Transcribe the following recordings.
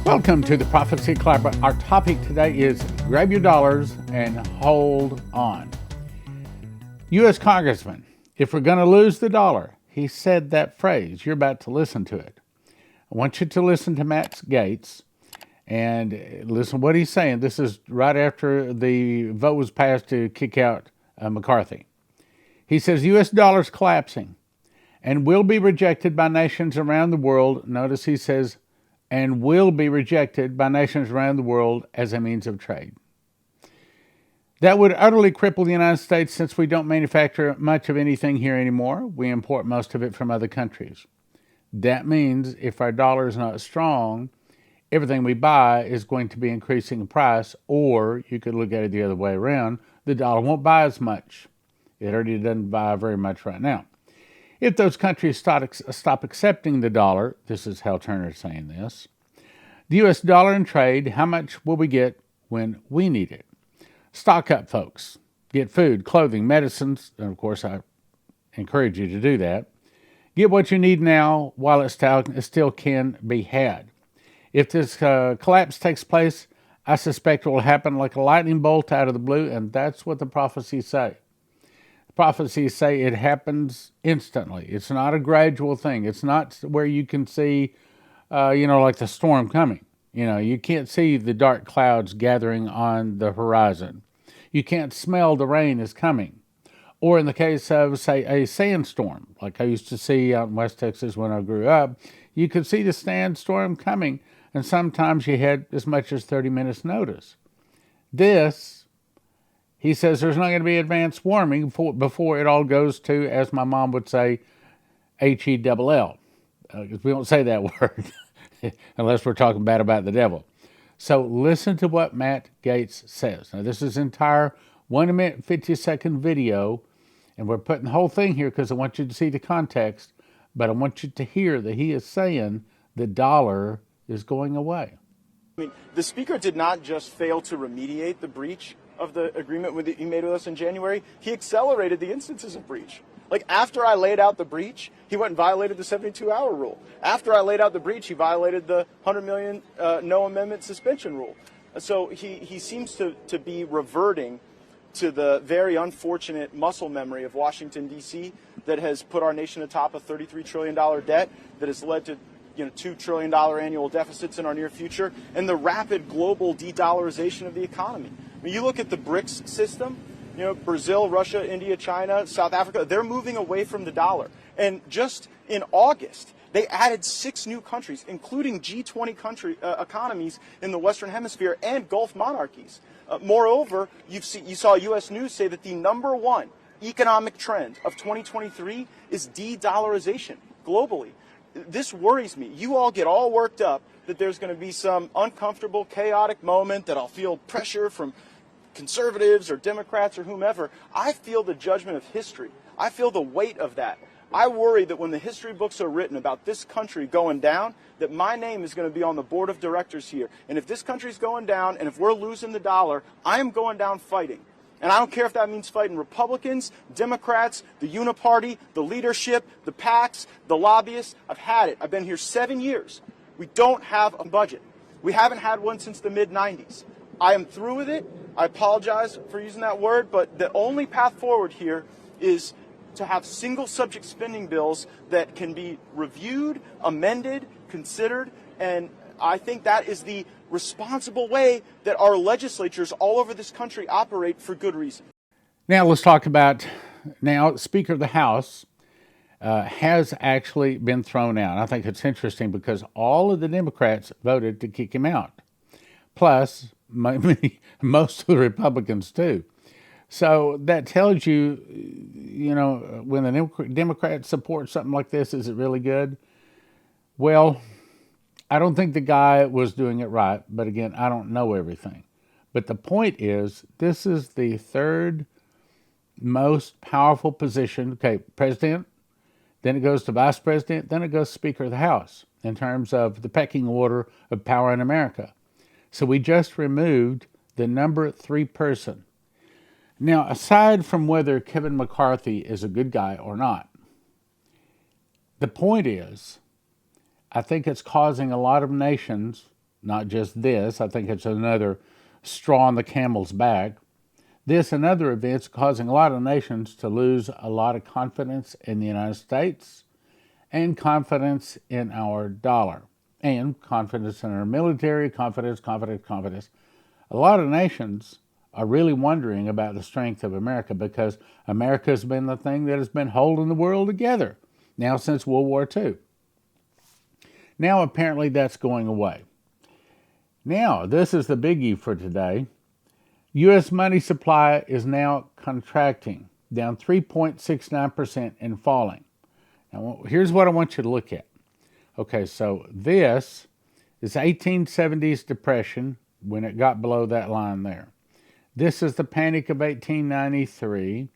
Welcome to the Prophecy Club. Our topic today is grab your dollars and hold on. U.S. Congressman, if we're going to lose the dollar, he said that phrase. You're about to listen to it. I want you to listen to Matt Gaetz and listen to what he's saying. This is right after the vote was passed to kick out McCarthy. He says U.S. dollar's collapsing and will be rejected by nations around the world. Notice he says, and will be rejected by nations around the world as a means of trade. That would utterly cripple the United States since we don't manufacture much of anything here anymore. We import most of it from other countries. That means if our dollar is not strong, everything we buy is going to be increasing in price, or you could look at it the other way around, the dollar won't buy as much. It already doesn't buy very much right now. If those countries stop accepting the dollar, this is Hal Turner saying this, the U.S. dollar in trade, how much will we get when we need it? Stock up, folks. Get food, clothing, medicines, and of course I encourage you to do that. Get what you need now while it still can be had. If this collapse takes place, I suspect it will happen like a lightning bolt out of the blue, and that's what the prophecies say. The prophecies say it happens instantly. It's not a gradual thing. It's not where you can see, like the storm coming. You can't see the dark clouds gathering on the horizon. You can't smell the rain is coming. Or in the case of, say, a sandstorm, like I used to see out in West Texas when I grew up, you could see the sandstorm coming, and sometimes you had as much as 30 minutes notice. This, he says, there's not going to be advanced warming before it all goes to, as my mom would say, H-E-double-L. Because we don't say that word unless we're talking bad about the devil. So listen to what Matt Gaetz says. Now, this is entire 1 minute, 50-second video, and we're putting the whole thing here because I want you to see the context, but I want you to hear that he is saying the dollar is going away. I mean, the speaker did not just fail to remediate the breach of the agreement he made with us in January, he accelerated the instances of breach. Like, after I laid out the breach, he went and violated the 72-hour rule. After I laid out the breach, he violated the $100 million no amendment suspension rule. So he seems to be reverting to the very unfortunate muscle memory of Washington, D.C. that has put our nation atop a $33 trillion debt that has led to $2 trillion annual deficits in our near future, and the rapid global de-dollarization of the economy. I mean, you look at the BRICS system, Brazil, Russia, India, China, South Africa, they're moving away from the dollar. And just in August, they added 6 new countries, including G20 economies in the Western Hemisphere and Gulf monarchies. Moreover, you saw U.S. News say that the number one economic trend of 2023 is de-dollarization globally. This worries me. You all get all worked up that there's going to be some uncomfortable, chaotic moment, that I'll feel pressure from conservatives or Democrats or whomever. I feel the judgment of history. I feel the weight of that. I worry that when the history books are written about this country going down, that my name is going to be on the board of directors here. And if this country's going down, and if we're losing the dollar, I am going down fighting. And I don't care if that means fighting Republicans, Democrats, the Uniparty, the leadership, the PACs, the lobbyists. I've had it. I've been here 7 years. We don't have a budget. We haven't had one since the mid-90s. I am through with it. I apologize for using that word, but the only path forward here is to have single subject spending bills that can be reviewed, amended, considered, and I think that is the responsible way that our legislatures all over this country operate for good reason. Now let's talk about, Speaker of the House has actually been thrown out. I think it's interesting because all of the Democrats voted to kick him out. Plus, most of the Republicans too. So that tells you, when the Democrats support something like this, is it really good? Well, I don't think the guy was doing it right, but again, I don't know everything. But the point is, this is the third most powerful position. Okay, president, then it goes to vice president, then it goes Speaker of the House in terms of the pecking order of power in America. So we just removed the number 3 person. Now, aside from whether Kevin McCarthy is a good guy or not, the point is, I think it's causing a lot of nations not just this. I think it's another straw on the camel's back. This and other events causing a lot of nations to lose a lot of confidence in the United States and confidence in our dollar and confidence in our military, confidence. A lot of nations are really wondering about the strength of America because America has been the thing that has been holding the world together now since World War II. Now apparently that's going away. Now, this is the biggie for today. U.S. money supply is now contracting, down 3.69% and falling. Now, here's what I want you to look at. Okay, so this is 1870s depression when it got below that line there. This is the Panic of 1893.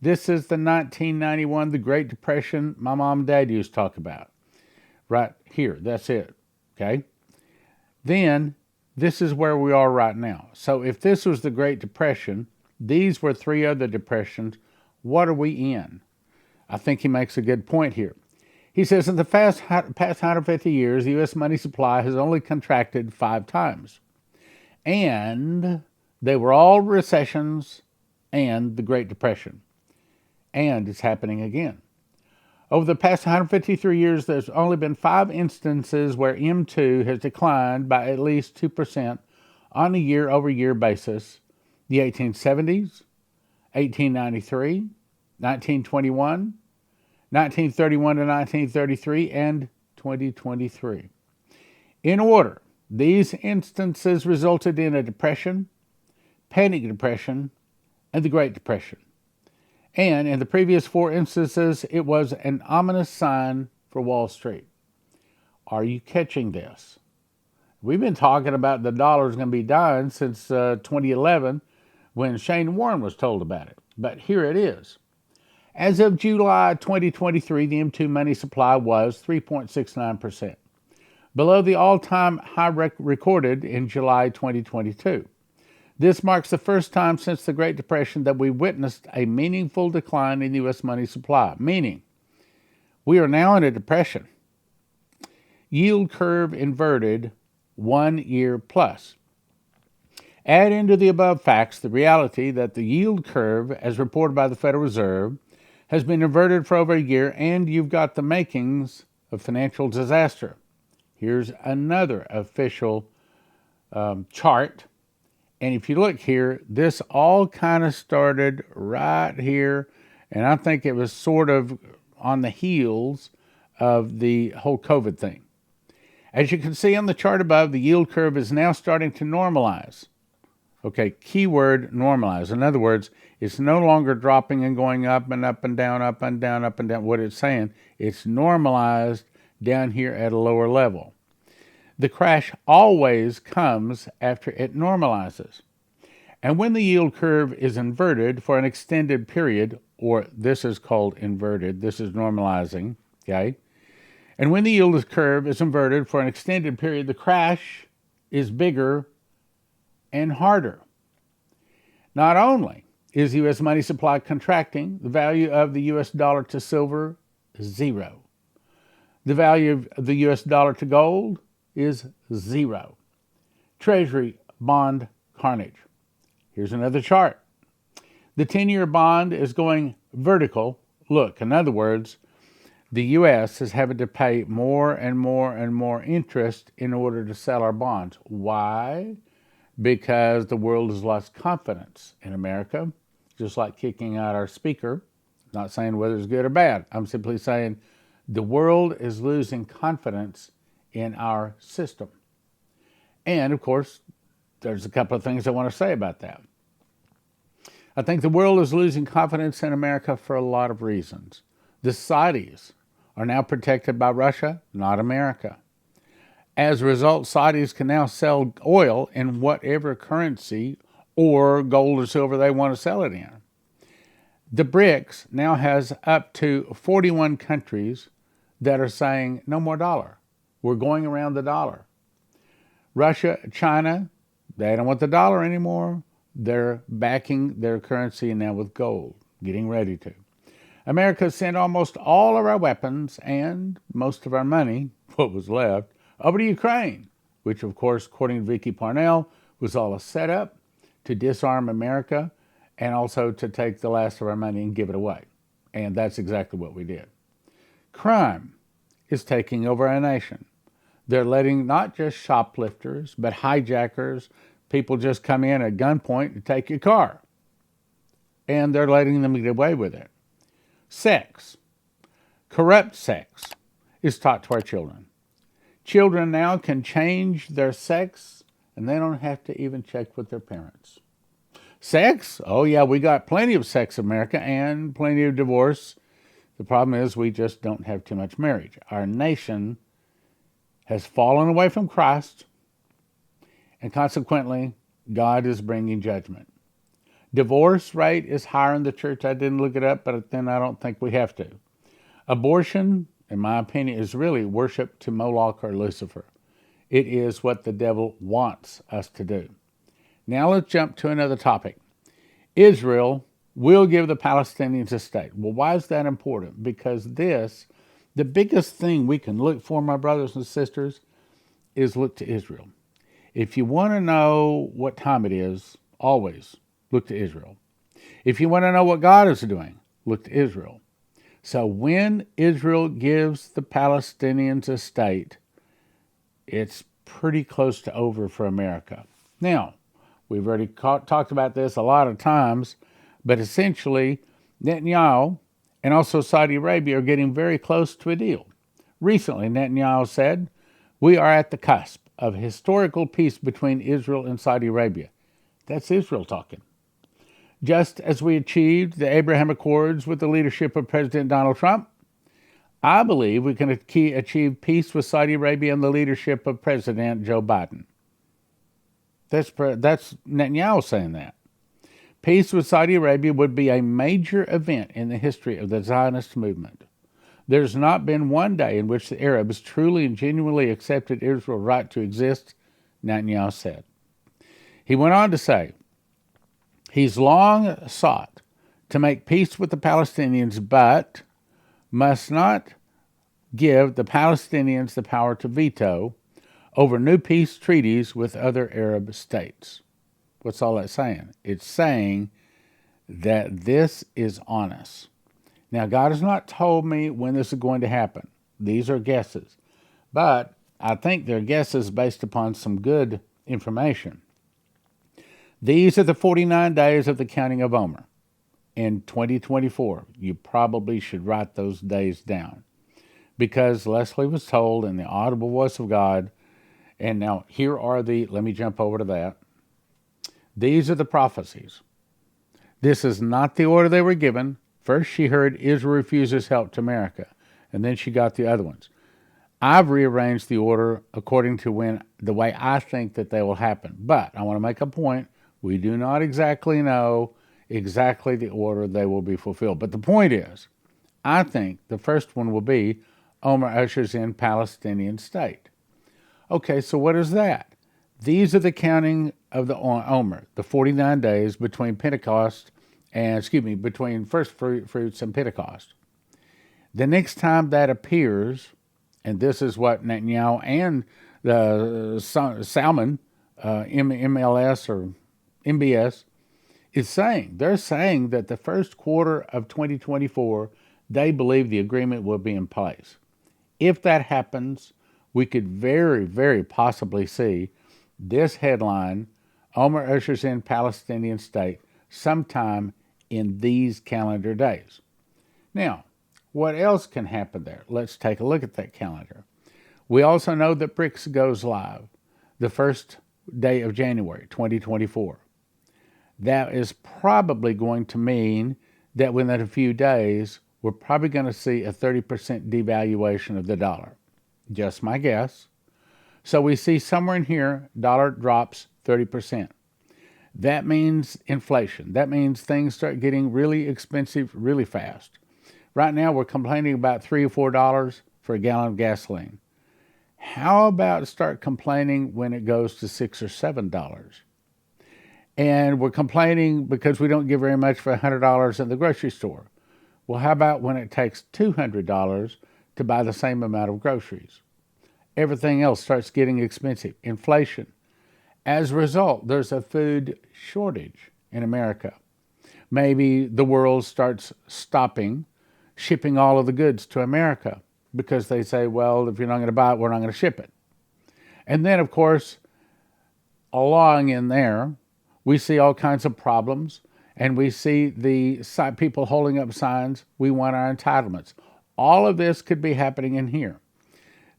This is the 1991, the Great Depression my mom and dad used to talk about. Right here, that's it, okay? Then, this is where we are right now. So if this was the Great Depression, these were three other depressions, what are we in? I think he makes a good point here. He says, in the past 150 years, the U.S. money supply has only contracted 5 times. And they were all recessions and the Great Depression. And it's happening again. Over the past 153 years, there's only been 5 instances where M2 has declined by at least 2% on a year-over-year basis. The 1870s, 1893, 1921, 1931 to 1933, and 2023. In order, these instances resulted in a depression, panic depression, and the Great Depression. And in the previous 4 instances, it was an ominous sign for Wall Street. Are you catching this? We've been talking about the dollar's going to be dying since 2011 when Shane Warren was told about it. But here it is. As of July 2023, the M2 money supply was 3.69%, below the all-time high recorded in July 2022. This marks the first time since the Great Depression that we witnessed a meaningful decline in U.S. money supply, meaning we are now in a depression. Yield curve inverted 1 year plus. Add into the above facts the reality that the yield curve, as reported by the Federal Reserve, has been inverted for over a year, and you've got the makings of financial disaster. Here's another official chart. And if you look here, this all kind of started right here, and I think it was sort of on the heels of the whole COVID thing. As you can see on the chart above, the yield curve is now starting to normalize. Okay, keyword normalize. In other words, it's no longer dropping and going up and up and down, up and down, up and down. What it's saying, it's normalized down here at a lower level. The crash always comes after it normalizes. And when the yield curve is inverted for an extended period, or this is called inverted, this is normalizing, okay? And when the yield curve is inverted for an extended period, the crash is bigger and harder. Not only is the U.S. money supply contracting, the value of the U.S. dollar to silver is 0. The value of the U.S. dollar to gold is 0. Treasury bond carnage. Here's another chart. The 10-year bond is going vertical. Look, in other words, the U.S. is having to pay more and more and more interest in order to sell our bonds. Why? Because the world has lost confidence in America, just like kicking out our speaker. I'm not saying whether it's good or bad. I'm simply saying the world is losing confidence in our system. And, of course, there's a couple of things I want to say about that. I think the world is losing confidence in America for a lot of reasons. The Saudis are now protected by Russia, not America. As a result, Saudis can now sell oil in whatever currency or gold or silver they want to sell it in. The BRICS now has up to 41 countries that are saying no more dollar. We're going around the dollar. Russia, China, they don't want the dollar anymore. They're backing their currency now with gold, getting ready to. America sent almost all of our weapons and most of our money, what was left, over to Ukraine. which of course, according to Vicky Parnell, was all a setup to disarm America and also to take the last of our money and give it away. And that's exactly what we did. Crime is taking over our nation. They're letting not just shoplifters, but hijackers, people just come in at gunpoint to take your car. And they're letting them get away with it. Sex, corrupt sex, is taught to our children. Children now can change their sex and they don't have to even check with their parents. Sex? Oh yeah, we got plenty of sex in America and plenty of divorce. The problem is we just don't have too much marriage. Our nation has fallen away from Christ, and consequently, God is bringing judgment. Divorce rate is higher in the church. I didn't look it up, but then I don't think we have to. Abortion, in my opinion, is really worship to Moloch or Lucifer. It is what the devil wants us to do. Now let's jump to another topic. Israel will give the Palestinians a state. Well, why is that important? Because the biggest thing we can look for, my brothers and sisters, is look to Israel. If you want to know what time it is, always look to Israel. If you want to know what God is doing, look to Israel. So when Israel gives the Palestinians a state, it's pretty close to over for America. Now, we've already talked about this a lot of times, but essentially, Netanyahu and also Saudi Arabia are getting very close to a deal. Recently, Netanyahu said, "We are at the cusp of historical peace between Israel and Saudi Arabia." That's Israel talking. Just as we achieved the Abraham Accords with the leadership of President Donald Trump, I believe we can achieve peace with Saudi Arabia and the leadership of President Joe Biden. That's Netanyahu saying that. Peace with Saudi Arabia would be a major event in the history of the Zionist movement. There's not been one day in which the Arabs truly and genuinely accepted Israel's right to exist, Netanyahu said. He went on to say, he's long sought to make peace with the Palestinians, but must not give the Palestinians the power to veto over new peace treaties with other Arab states. What's all that saying? It's saying that this is on us. Now, God has not told me when this is going to happen. These are guesses. But I think they're guesses based upon some good information. These are the 49 days of the counting of Omer in 2024. You probably should write those days down, because Leslie was told in the audible voice of God, and now here are let me jump over to that. These are the prophecies. This is not the order they were given. First she heard Israel refuses help to America, and then she got the other ones. I've rearranged the order according to the way I think that they will happen. But I want to make a point. We do not exactly know exactly the order they will be fulfilled. But the point is, I think the first one will be Omer ushers in Palestinian state. Okay, so what is that? These are the counting of the Omer, the 49 days between between first fruits and Pentecost. The next time that appears, and this is what Netanyahu and the Salmon, MLS or MBS, is saying. They're saying that the first quarter of 2024, they believe the agreement will be in place. If that happens, we could very, very possibly see this headline, Omer ushers in Palestinian state, sometime in these calendar days. Now, what else can happen there? Let's take a look at that calendar. We also know that BRICS goes live the first day of January 2024. That is probably going to mean that within a few days, we're probably going to see a 30% devaluation of the dollar. Just my guess. So we see somewhere in here, dollar drops 30%. That means inflation. That means things start getting really expensive really fast. Right now, we're complaining about $3 or $4 for a gallon of gasoline. How about start complaining when it goes to $6 or $7? And we're complaining because we don't get very much for $100 in the grocery store. Well, how about when it takes $200 to buy the same amount of groceries? everything else starts getting expensive. Inflation. As a result, there's a food shortage in America. Maybe the world starts stopping shipping all of the goods to America because they say, well, if you're not going to buy it, we're not going to ship it. And then, of course, along in there, we see all kinds of problems, and we see the people holding up signs, we want our entitlements. All of this could be happening in here.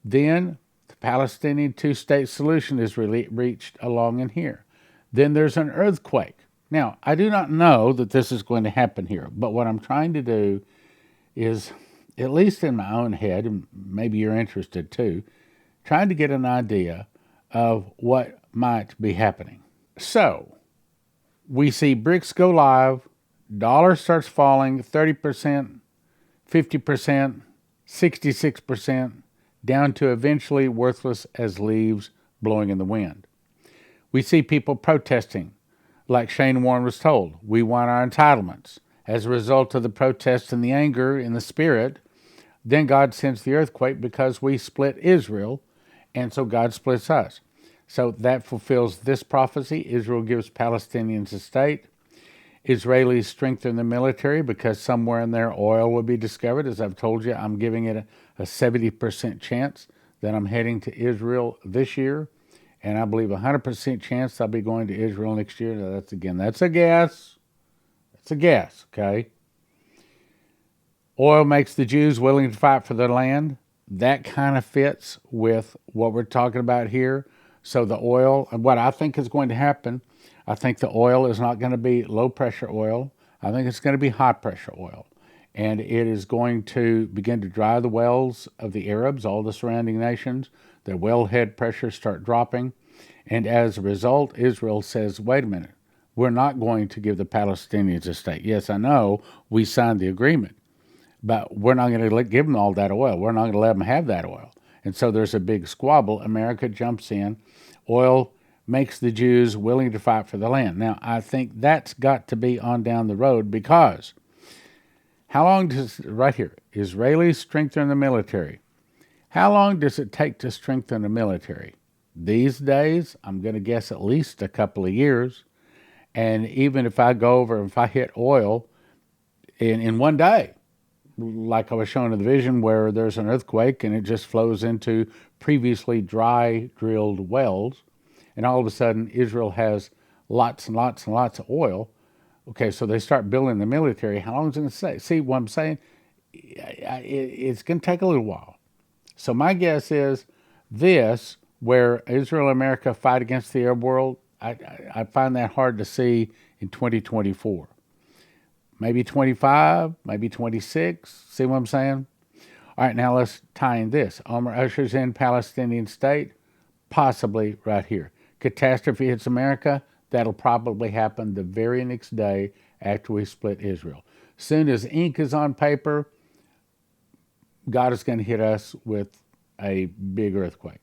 Then the Palestinian two-state solution is reached along in here. Then there's an earthquake. Now, I do not know that this is going to happen here, but what I'm trying to do is, at least in my own head, and maybe you're interested too, trying to get an idea of what might be happening. So, we see bricks go live, dollar starts falling 30%, 50%, 66%, down to eventually worthless as leaves blowing in the wind. We see people protesting, like Shane Warren was told. We want our entitlements. As a result of the protests and the anger in the spirit, then God sends the earthquake because we split Israel, and so God splits us. So that fulfills this prophecy. Israel gives Palestinians a state. Israelis strengthen the military because somewhere in there oil will be discovered. As I've told you, I'm giving it a 70% chance that I'm heading to Israel this year. And I believe 100% chance I'll be going to Israel next year. Now that's a guess. That's a guess, okay? Oil makes the Jews willing to fight for their land. That kind of fits with what we're talking about here. So the oil, and what I think is going to happen, I think the oil is not going to be low pressure oil. I think it's going to be high pressure oil. And it is going to begin to dry the wells of the Arabs, all the surrounding nations. Their wellhead pressures start dropping. And as a result, Israel says, wait a minute, we're not going to give the Palestinians a state. Yes, I know we signed the agreement, but we're not going to give them all that oil. We're not going to let them have that oil. And so there's a big squabble. America jumps in. Oil makes the Jews willing to fight for the land. Now, I think that's got to be on down the road because how long does, right here, Israelis strengthen the military. How long does it take to strengthen the military? These days, I'm going to guess at least a couple of years. And even if I go over, if I hit oil in one day, like I was shown in the vision where there's an earthquake and it just flows into previously dry drilled wells, and all of a sudden Israel has lots and lots and lots of oil. Okay, so they start building the military. How long is it going to take? See what I'm saying? It's going to take a little while. So my guess is this, where Israel and America fight against the Arab world, I find that hard to see in 2024. Maybe 25, maybe 26. See what I'm saying? All right, now let's tie in this. Omar ushers in Palestinian state, possibly right here. Catastrophe hits America, that'll probably happen the very next day after we split Israel. Soon as ink is on paper, God is going to hit us with a big earthquake.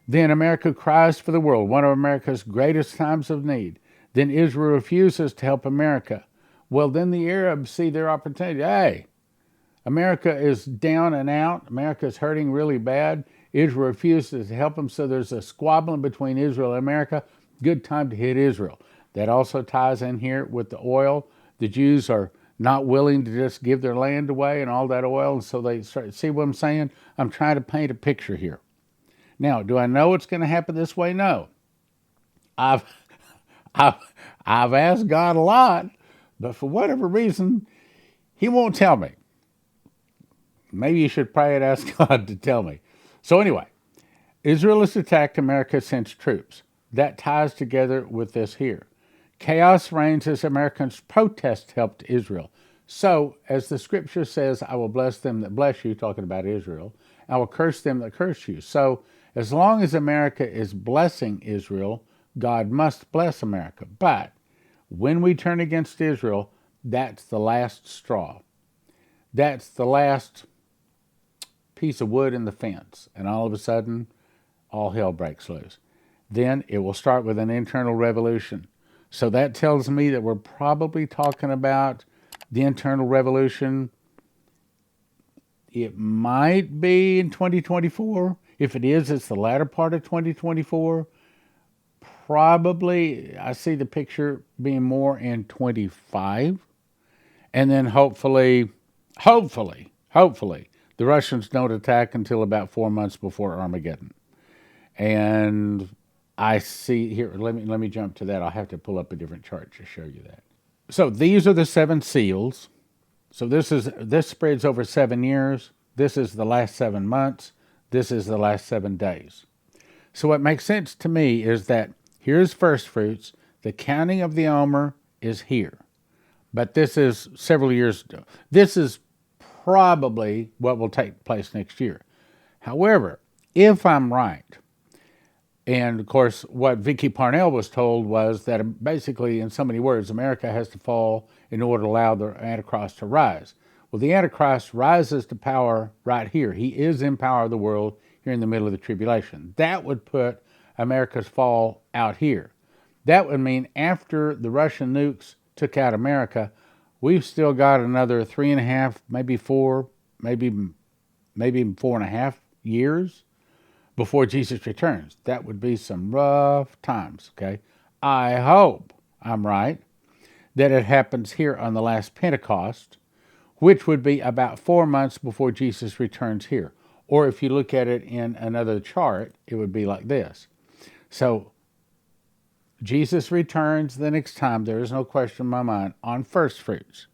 Then America cries for the world, one of America's greatest times of need. Then Israel refuses to help America. Well, then the Arabs see their opportunity. Hey, America is down and out. America is hurting really bad. Israel refuses to help them, so there's a squabbling between Israel and America. Good time to hit Israel. That also ties in here with the oil. The Jews are not willing to just give their land away and all that oil, and so they start. See what I'm saying? I'm trying to paint a picture here. Now, do I know it's going to happen this way? No. I've asked God a lot, but for whatever reason, He won't tell me. Maybe you should pray and ask God to tell me. So anyway, Israel is attacked, America sends troops. That ties together with this here. Chaos reigns as Americans' protest helped Israel. So, as the scripture says, I will bless them that bless you, talking about Israel. I will curse them that curse you. So, as long as America is blessing Israel, God must bless America. But when we turn against Israel, that's the last straw. That's the last piece of wood in the fence. And all of a sudden, all hell breaks loose. Then it will start with an internal revolution. So that tells me that we're probably talking about the internal revolution. It might be in 2024. If it is, it's the latter part of 2024. Probably, I see the picture being more in 25. And then hopefully, the Russians don't attack until about 4 months before Armageddon. And I see here, let me jump to that. I'll have to pull up a different chart to show you that. So these are the 7 seals. So this spreads over 7 years. This is the last 7 months. This is the last 7 days. So what makes sense to me is that here's first fruits. The counting of the Omer is here. But this is several years ago. This is probably what will take place next year. However, if I'm right, and of course what Vicky Parnell was told was that basically, in so many words, America has to fall in order to allow the Antichrist to rise. Well, the Antichrist rises to power right here. He is in power of the world here in the middle of the tribulation. That would put America's fall out here. That would mean after the Russian nukes took out America, we've still got another 3.5, maybe 4, maybe 4.5 years before Jesus returns. That would be some rough times, okay? I hope I'm right that it happens here on the last Pentecost, which would be about 4 months before Jesus returns here. Or if you look at it in another chart, it would be like this. So Jesus returns the next time, there is no question in my mind, on first fruits.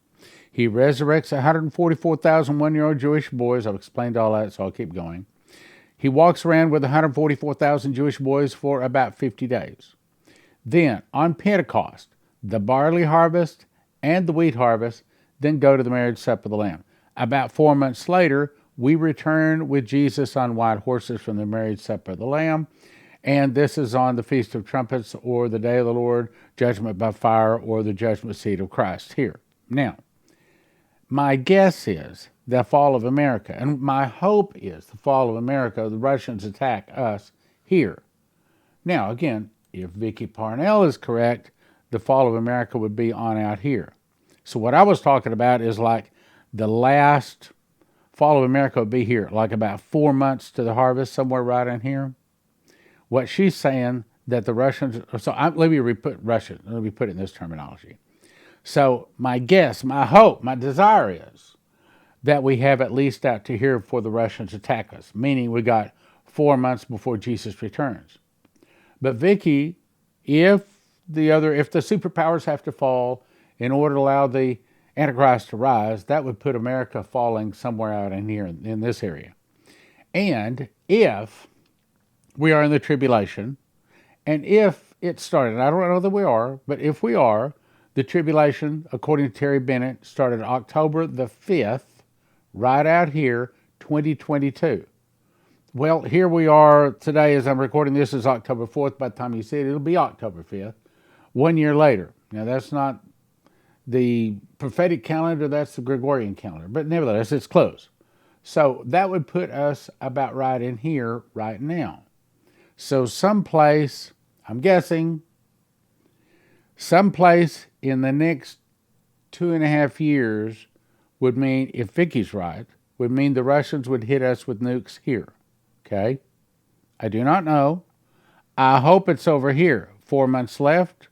He resurrects 144,000 one-year-old Jewish boys. I've explained all that, so I'll keep going. He walks around with 144,000 Jewish boys for about 50 days. Then, on Pentecost, the barley harvest and the wheat harvest then go to the marriage supper of the Lamb. About 4 months later, we return with Jesus on white horses from the marriage supper of the Lamb. And this is on the Feast of Trumpets, or the Day of the Lord, Judgment by Fire, or the Judgment Seat of Christ here. Now, my guess is the fall of America, and my hope is the fall of America, the Russians attack us here. Now, again, if Vicky Parnell is correct, the fall of America would be on out here. So what I was talking about is like the last fall of America would be here, like about 4 months to the harvest, somewhere right in here. What she's saying that the Russians, let me put it in this terminology. So my guess, my hope, my desire is that we have at least out to here before the Russians attack us, meaning we got 4 months before Jesus returns. But Vicky, if the superpowers have to fall in order to allow the Antichrist to rise, that would put America falling somewhere out in here, in this area. And if we are in the tribulation, and if it started, I don't know that we are, but if we are, the tribulation, according to Terry Bennett, started October the 5th, right out here, 2022. Well, here we are today as I'm recording this is October 4th. By the time you see it, it'll be October 5th, 1 year later. Now, that's not the prophetic calendar, that's the Gregorian calendar, but nevertheless, it's close. So that would put us about right in here right now. So someplace, I'm guessing, someplace in the next 2.5 years would mean, if Vicky's right, would mean the Russians would hit us with nukes here. Okay? I do not know. I hope it's over here. 4 months left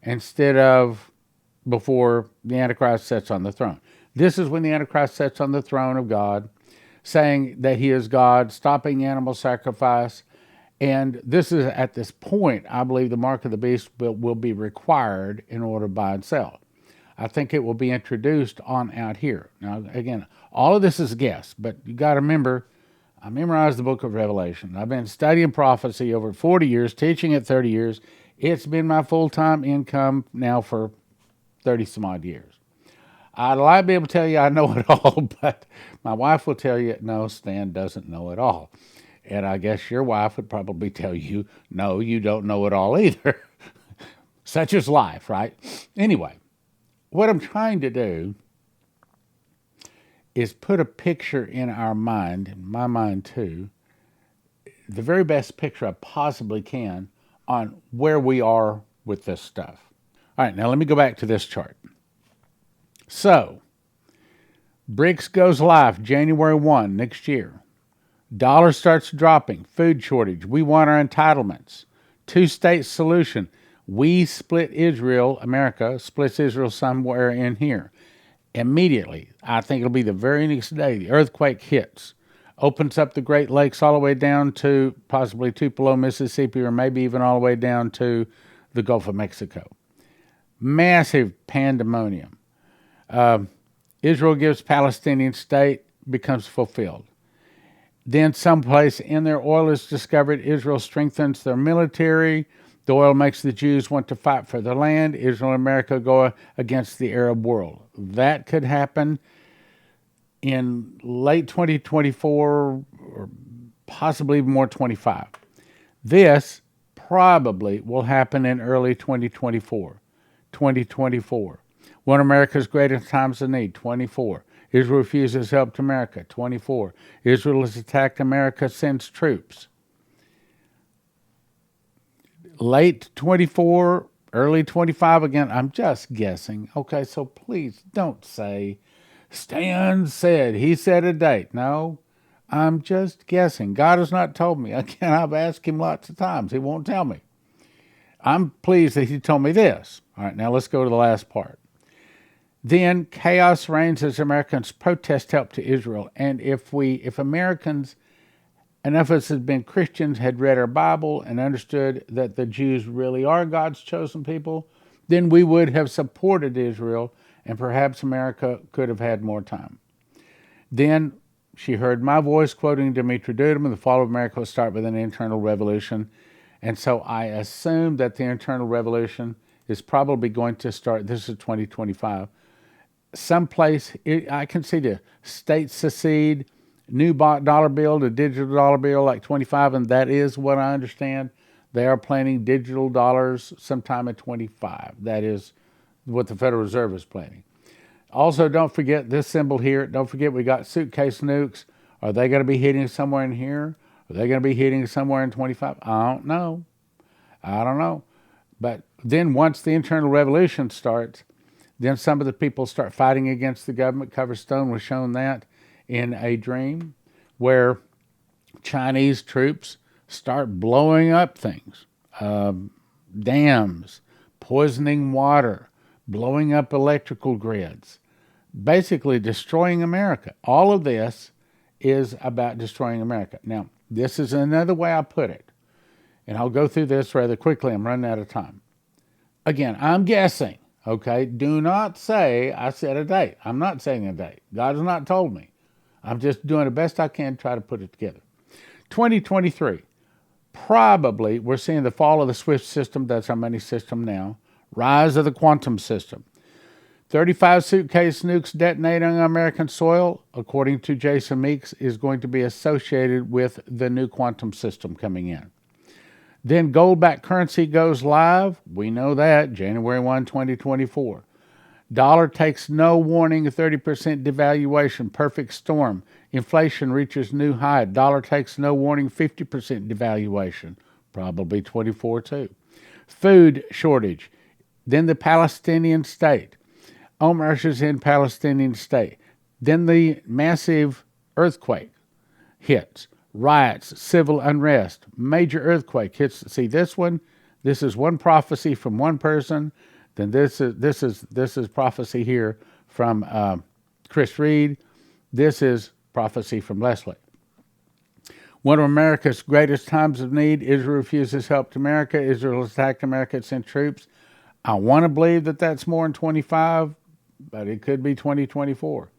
instead of before the Antichrist sits on the throne. This is when the Antichrist sits on the throne of God, saying that he is God, stopping animal sacrifice. And this is, at this point, I believe the mark of the beast will be required in order to buy and sell. I think it will be introduced on out here. Now, again, all of this is guess, but you got to remember, I memorized the book of Revelation. I've been studying prophecy over 40 years, teaching it 30 years. It's been my full-time income now for 30 some odd years. I'd like to be able to tell you I know it all, but my wife will tell you, no, Stan doesn't know it all. And I guess your wife would probably tell you, no, you don't know it all either. Such is life, right? Anyway, what I'm trying to do is put a picture in our mind, in my mind too, the very best picture I possibly can on where we are with this stuff. All right, now let me go back to this chart. So, BRICS goes live January 1 next year. Dollar starts dropping. Food shortage. We want our entitlements. Two-state solution. We split Israel, America splits Israel somewhere in here. Immediately, I think it'll be the very next day, the earthquake hits. Opens up the Great Lakes all the way down to possibly Tupelo, Mississippi, or maybe even all the way down to the Gulf of Mexico. Massive pandemonium. Israel gives Palestinian state, becomes fulfilled. Then someplace in their oil is discovered. Israel strengthens their military. The oil makes the Jews want to fight for their land. Israel and America go against the Arab world. That could happen in late 2024 or possibly even more 25. This probably will happen in early 2024. 2024. One of America's greatest times of need, 24. Israel refuses help to America, 24. Israel has attacked America, sends troops. Late 24, early 25 again, I'm just guessing. Okay, so please don't say, Stan said, he said a date. No, I'm just guessing. God has not told me. Again, I've asked him lots of times. He won't tell me. I'm pleased that he told me this. All right, now let's go to the last part. Then chaos reigns as Americans protest help to Israel. And if Americans, enough of us had been Christians, had read our Bible and understood that the Jews really are God's chosen people, then we would have supported Israel, and perhaps America could have had more time. Then she heard my voice quoting Dimitri Duduman, the fall of America will start with an internal revolution. And so I assume that the internal revolution is probably going to start, this is 2025, someplace, I can see the states secede, new dollar bill to digital dollar bill like 25, and that is what I understand. They are planning digital dollars sometime in 25. That is what the Federal Reserve is planning. Also, don't forget this symbol here. Don't forget we got suitcase nukes. Are they going to be hitting somewhere in here? Are they going to be hitting somewhere in 25? I don't know. But then once the internal revolution starts, then some of the people start fighting against the government. Coverstone was shown that in a dream where Chinese troops start blowing up things, dams, poisoning water, blowing up electrical grids, basically destroying America. All of this is about destroying America. Now, this is another way I put it, and I'll go through this rather quickly. I'm running out of time. Again, I'm guessing. Okay, do not say I said a date. I'm not saying a date. God has not told me. I'm just doing the best I can to try to put it together. 2023, probably we're seeing the fall of the SWIFT system. That's our money system now. Rise of the quantum system. 35 suitcase nukes detonating on American soil, according to Jason Meeks, is going to be associated with the new quantum system coming in. Then gold-backed currency goes live. We know that, January 1, 2024. Dollar takes no warning, 30% devaluation, perfect storm. Inflation reaches new high. Dollar takes no warning, 50% devaluation, probably 24 too. Food shortage. Then the Palestinian state. Ushers in Palestinian state. Then the massive earthquake hits. Riots, civil unrest, major earthquake hits. See this one. This is one prophecy from one person. Then this is prophecy here from Chris Reed. This is prophecy from Leslie. One of America's greatest times of need. Israel refuses help to America. Israel has attacked America and sent troops. I want to believe that that's more in 25, but it could be 2024.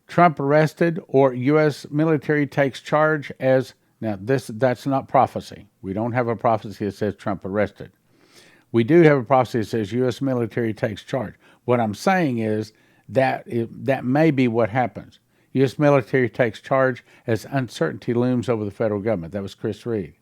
Trump arrested, or U.S. military takes charge as, now that's not prophecy. We don't have a prophecy that says Trump arrested. We do have a prophecy that says U.S. military takes charge. What I'm saying is that that may be what happens. U.S. military takes charge as uncertainty looms over the federal government. That was Chris Reed.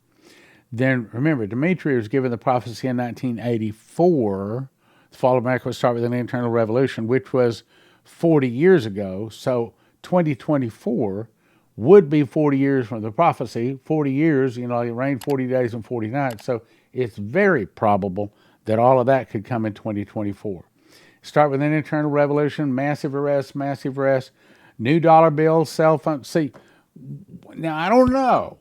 Then remember, Dimitri was given the prophecy in 1984. The fall of America would start with an internal revolution, which was 40 years ago. So 2024 would be 40 years from the prophecy. 40 years, it rained 40 days and 40 nights. So it's very probable that all of that could come in 2024. Start with an internal revolution, massive arrests, new dollar bills, cell phone. See, Now, I don't know.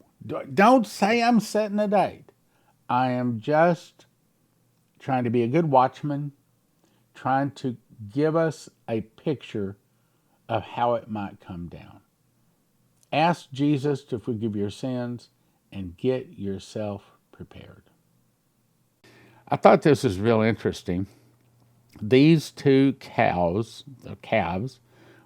Don't say I'm setting a date. I am just trying to be a good watchman, trying to give us a picture of how it might come down. Ask Jesus to forgive your sins and get yourself prepared. I thought this was real interesting. These two calves,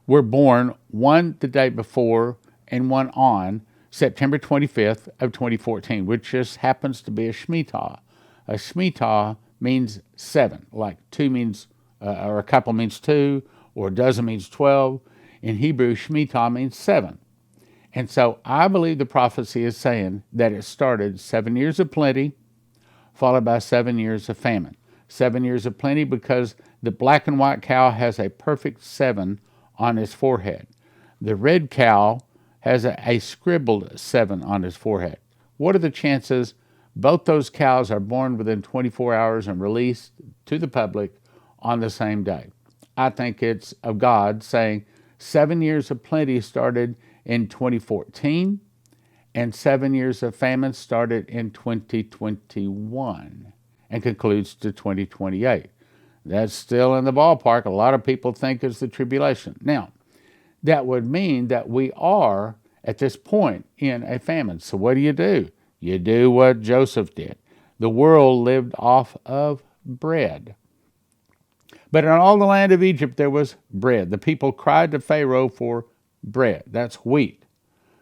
were born, one the day before and one on September 25th of 2014, which just happens to be a Shemitah. A Shemitah means 7, like 2 means, or a couple means 2, or a dozen means 12. In Hebrew, Shemitah means 7. And so I believe the prophecy is saying that it started 7 years of plenty, followed by 7 years of famine. 7 years of plenty because the black and white cow has a perfect 7 on his forehead. The red cow has a scribbled 7 on his forehead. What are the chances both those cows are born within 24 hours and released to the public on the same day? I think it's of God saying 7 years of plenty started in 2014 and 7 years of famine started in 2021 and concludes to 2028. That's still in the ballpark. A lot of people think it's the tribulation. Now, that would mean that we are at this point in a famine. So what do? You do what Joseph did. The world lived off of bread. But in all the land of Egypt there was bread. The people cried to Pharaoh for bread. That's wheat.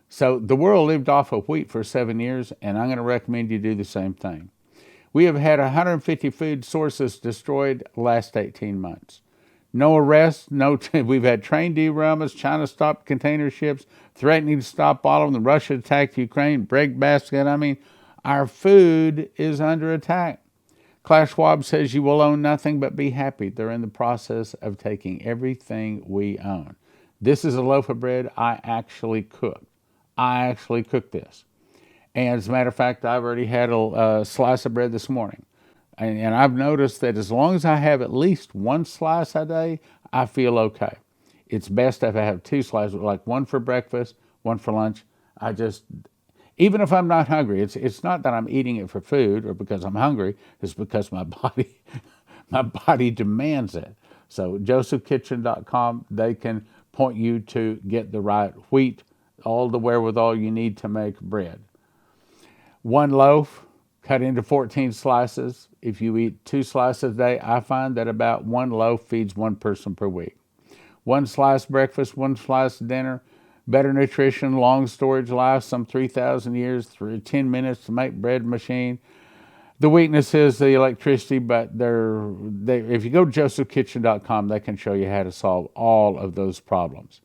So the world lived off of wheat for 7 years, and I'm going to recommend you do the same thing. We have had 150 food sources destroyed the last 18 months. No arrests, we've had train derailments, China stopped container ships, threatening to stop all of them, Russia attacked Ukraine, breadbasket. I mean, our food is under attack. Klaus Schwab says you will own nothing but be happy. They're in the process of taking everything we own. This is a loaf of bread I actually cooked. I actually cooked this. And as a matter of fact, I've already had a slice of bread this morning. And I've noticed that as long as I have at least one slice a day, I feel okay. It's best if I have 2 slices, like one for breakfast, one for lunch. Even if I'm not hungry, it's not that I'm eating it for food or because I'm hungry. It's because my body demands it. So josephkitchen.com, they can point you to get the right wheat, all the wherewithal you need to make bread. 1 loaf cut into 14 slices. If you eat 2 slices a day, I find that about 1 loaf feeds 1 person per week. 1 slice breakfast, 1 slice dinner, better nutrition, long storage life, some 3,000 years, 10 minutes to make bread machine. The weakness is the electricity, but if you go to josephkitchen.com, they can show you how to solve all of those problems.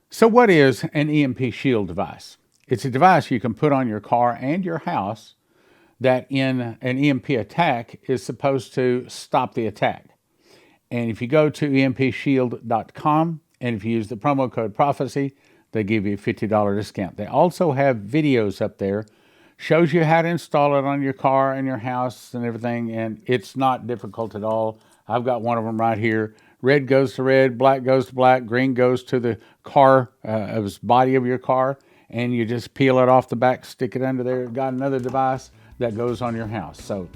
So what is an EMP Shield device? It's a device you can put on your car and your house that in an EMP attack is supposed to stop the attack. And if you go to empshield.com and if you use the promo code prophecy, they give you a $50 discount. They also have videos up there, shows you how to install it on your car and your house and everything, and it's not difficult at all. I've got one of them right here. Red goes to red, black goes to black, green goes to the car, body of your car, and you just peel it off the back, stick it under there. Got another device that goes on your house. So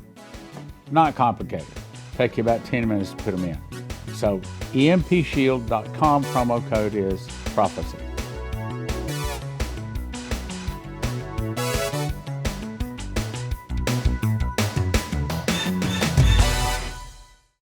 not complicated. Take you about 10 minutes to put them in. So empshield.com, promo code is prophecy.